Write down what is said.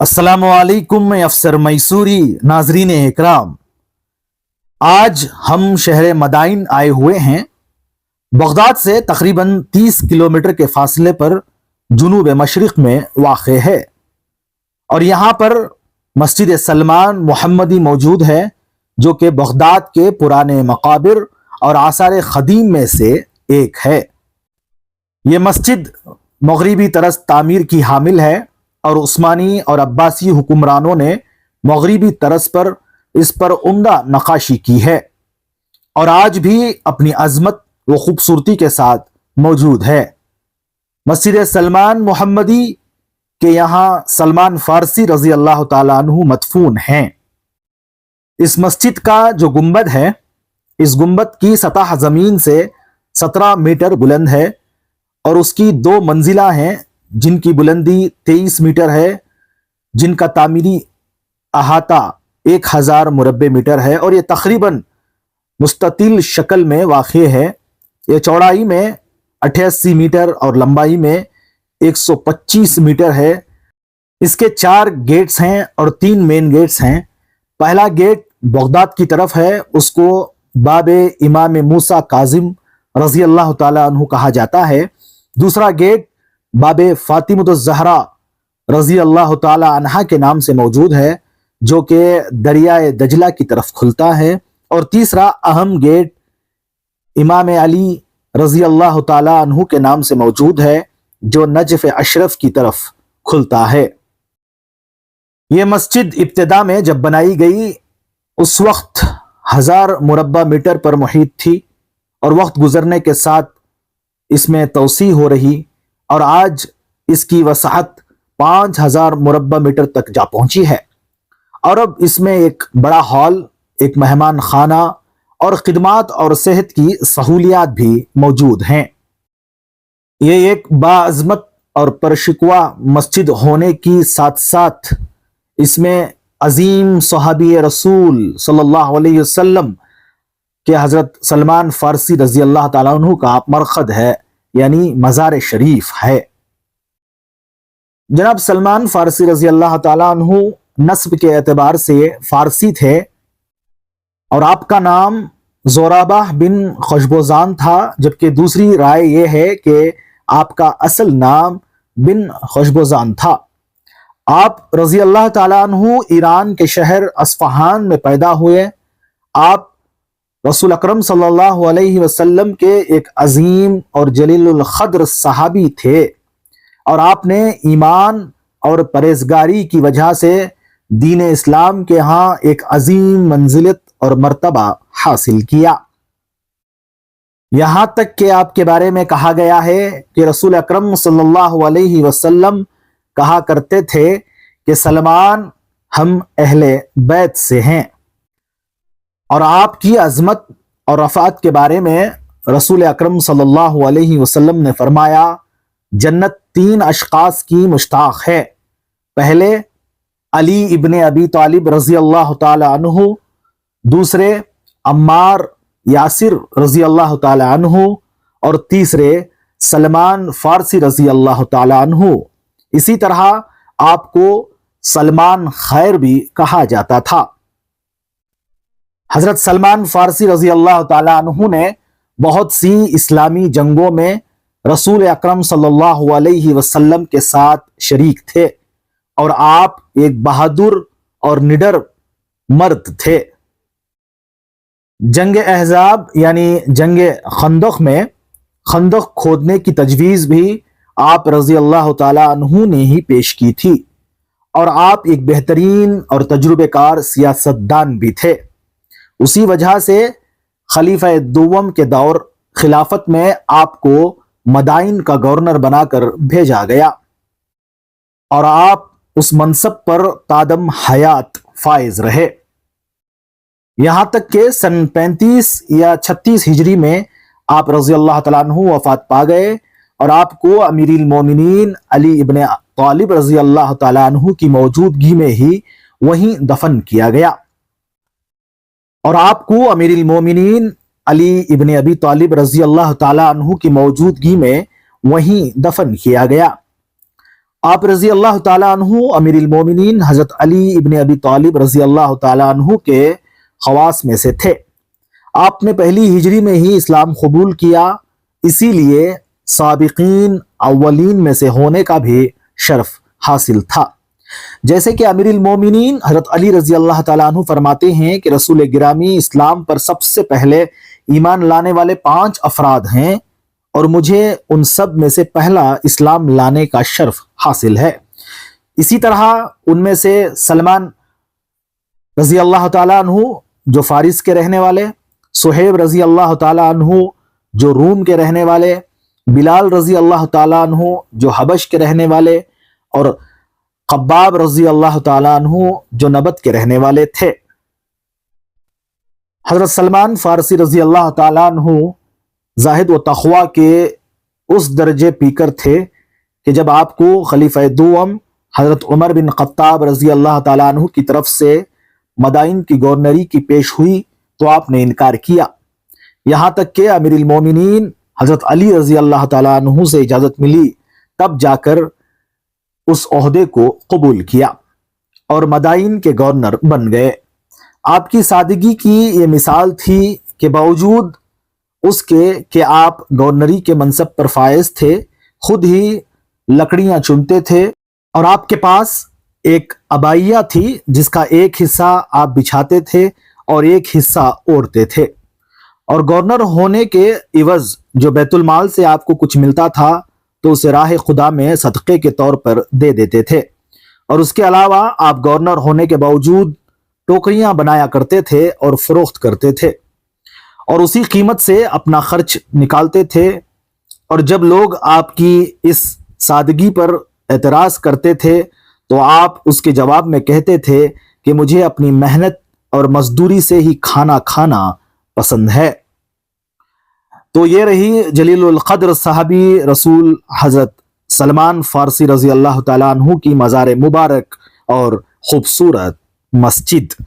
السلام علیکم افسر میسوری ناظرین اکرام، آج ہم شہر مدائن آئے ہوئے ہیں۔ بغداد سے تقریباً 30 کلومیٹر کے فاصلے پر جنوب مشرق میں واقع ہے، اور یہاں پر مسجد سلمان محمدی موجود ہے، جو کہ بغداد کے پرانے مقابر اور آثار قدیم میں سے ایک ہے۔ یہ مسجد مغربی طرز تعمیر کی حامل ہے، اور عثمانی اور عباسی حکمرانوں نے مغربی طرز پر اس پر عمدہ نقاشی کی ہے، اور آج بھی اپنی عظمت و خوبصورتی کے ساتھ موجود ہے۔ مسجد سلمان محمدی کے یہاں سلمان فارسی رضی اللہ تعالیٰ عنہ مدفون ہیں۔ اس مسجد کا جو گنبد ہے، اس گنبد کی سطح زمین سے 17 میٹر بلند ہے، اور اس کی 2 منزلہ ہیں جن کی بلندی 23 میٹر ہے، جن کا تعمیری احاطہ 1000 مربع میٹر ہے، اور یہ تقریباً مستطیل شکل میں واقع ہے۔ یہ چوڑائی میں 88 میٹر اور لمبائی میں 125 میٹر ہے۔ اس کے 4 گیٹس ہیں اور 3 مین گیٹس ہیں۔ پہلا گیٹ بغداد کی طرف ہے، اس کو باب امام موسیٰ کاظم رضی اللہ تعالیٰ عنہ کہا جاتا ہے۔ دوسرا گیٹ باب فاطمۃ الزہرا رضی اللہ تعالی عنہا کے نام سے موجود ہے، جو کہ دریائے دجلہ کی طرف کھلتا ہے، اور تیسرا اہم گیٹ امام علی رضی اللہ تعالی عنہ کے نام سے موجود ہے، جو نجف اشرف کی طرف کھلتا ہے۔ یہ مسجد ابتدا میں جب بنائی گئی اس وقت 1000 مربع میٹر پر محیط تھی، اور وقت گزرنے کے ساتھ اس میں توسیع ہو رہی، اور آج اس کی وسعت 5000 مربع میٹر تک جا پہنچی ہے، اور اب اس میں ایک بڑا ہال، ایک مہمان خانہ اور خدمات اور صحت کی سہولیات بھی موجود ہیں۔ یہ ایک باعظمت اور پرشکوہ مسجد ہونے کی ساتھ ساتھ اس میں عظیم صحابی رسول صلی اللہ علیہ وسلم کہ حضرت سلمان فارسی رضی اللہ تعالیٰ عنہ کا مرقد ہے، یعنی مزار شریف ہے۔ جناب سلمان فارسی رضی اللہ تعالیٰ عنہ نسب کے اعتبار سے فارسی تھے، اور آپ کا نام زورابہ بن خوشبوزان تھا، جبکہ دوسری رائے یہ ہے کہ آپ کا اصل نام بن خوشبوزان تھا۔ آپ رضی اللہ تعالیٰ عنہ ایران کے شہر اصفہان میں پیدا ہوئے۔ آپ رسول اکرم صلی اللہ علیہ وسلم کے ایک عظیم اور جلیل القدر صحابی تھے، اور آپ نے ایمان اور پرہیزگاری کی وجہ سے دین اسلام کے ہاں ایک عظیم منزلت اور مرتبہ حاصل کیا۔ یہاں تک کہ آپ کے بارے میں کہا گیا ہے کہ رسول اکرم صلی اللہ علیہ وسلم کہا کرتے تھے کہ سلمان ہم اہل بیت سے ہیں، اور آپ کی عظمت اور رفعت کے بارے میں رسول اکرم صلی اللہ علیہ وسلم نے فرمایا، جنت 3 اشخاص کی مشتاق ہے۔ پہلے علی ابن ابی طالب رضی اللہ تعالی عنہ، دوسرے عمار یاسر رضی اللہ تعالی عنہ، اور تیسرے سلمان فارسی رضی اللہ تعالی عنہ۔ اسی طرح آپ کو سلمان خیر بھی کہا جاتا تھا۔ حضرت سلمان فارسی رضی اللہ تعالی عنہ نے بہت سی اسلامی جنگوں میں رسول اکرم صلی اللہ علیہ وسلم کے ساتھ شریک تھے، اور آپ ایک بہادر اور نڈر مرد تھے۔ جنگ احزاب یعنی جنگ خندق میں خندق کھودنے کی تجویز بھی آپ رضی اللہ تعالی عنہ نے ہی پیش کی تھی، اور آپ ایک بہترین اور تجربہ کار سیاستدان بھی تھے۔ اسی وجہ سے خلیفہ دوم کے دور خلافت میں آپ کو مدائن کا گورنر بنا کر بھیجا گیا، اور آپ اس منصب پر تادم حیات فائز رہے، یہاں تک کہ سن 35 یا 36 ہجری میں آپ رضی اللہ تعالیٰ عنہ وفات پا گئے، اور آپ کو امیر المومنین علی ابن طالب رضی اللہ تعالیٰ عنہ کی موجودگی میں ہی وہیں دفن کیا گیا، اور آپ کو امیر المومنین علی ابن ابی طالب رضی اللہ تعالیٰ عنہ کی موجودگی میں وہیں دفن کیا گیا۔ آپ رضی اللہ تعالیٰ عنہ امیر المومنین حضرت علی ابن ابی طالب رضی اللہ تعالیٰ عنہ کے خواص میں سے تھے۔ آپ نے پہلی ہجری میں ہی اسلام قبول کیا، اسی لیے سابقین اولین میں سے ہونے کا بھی شرف حاصل تھا۔ جیسے کہ امیر المومنین حضرت علی رضی اللہ تعالیٰ عنہ فرماتے ہیں کہ رسول گرامی اسلام پر سب سے پہلے ایمان لانے والے 5 افراد ہیں، اور مجھے ان سب میں سے پہلا اسلام لانے کا شرف حاصل ہے۔ اسی طرح ان میں سے سلمان رضی اللہ تعالیٰ عنہ جو فارس کے رہنے والے، صہیب رضی اللہ تعالیٰ عنہ جو روم کے رہنے والے، بلال رضی اللہ تعالیٰ عنہ جو حبش کے رہنے والے، اور خباب رضی اللہ تعالیٰ عنہ جو نبت کے رہنے والے تھے۔ حضرت سلمان فارسی رضی اللہ تعالیٰ عنہ زاہد و تقوی کے اس درجے پیکر تھے کہ جب آپ کو خلیفہ دوم حضرت عمر بن خطاب رضی اللہ تعالیٰ عنہ کی طرف سے مدائن کی گورنری کی پیش ہوئی تو آپ نے انکار کیا، یہاں تک کہ امیر المومنین حضرت علی رضی اللہ تعالیٰ عنہ سے اجازت ملی، تب جا کر اس عہدے کو قبول کیا اور مدائن کے گورنر بن گئے۔ آپ کی سادگی کی یہ مثال تھی کہ باوجود اس کے کہ آپ گورنری کے منصب پر فائز تھے، خود ہی لکڑیاں چنتے تھے، اور آپ کے پاس ایک عبائیہ تھی جس کا ایک حصہ آپ بچھاتے تھے اور ایک حصہ اوڑھتے تھے، اور گورنر ہونے کے عوض جو بیت المال سے آپ کو کچھ ملتا تھا تو اسے راہ خدا میں صدقے کے طور پر دے دیتے تھے، اور اس کے علاوہ آپ گورنر ہونے کے باوجود ٹوکریاں بنایا کرتے تھے اور فروخت کرتے تھے، اور اسی قیمت سے اپنا خرچ نکالتے تھے۔ اور جب لوگ آپ کی اس سادگی پر اعتراض کرتے تھے تو آپ اس کے جواب میں کہتے تھے کہ مجھے اپنی محنت اور مزدوری سے ہی کھانا کھانا پسند ہے۔ تو یہ رہی جلیل القدر صحابی رسول حضرت سلمان فارسی رضی اللہ تعالیٰ عنہ کی مزار مبارک اور خوبصورت مسجد۔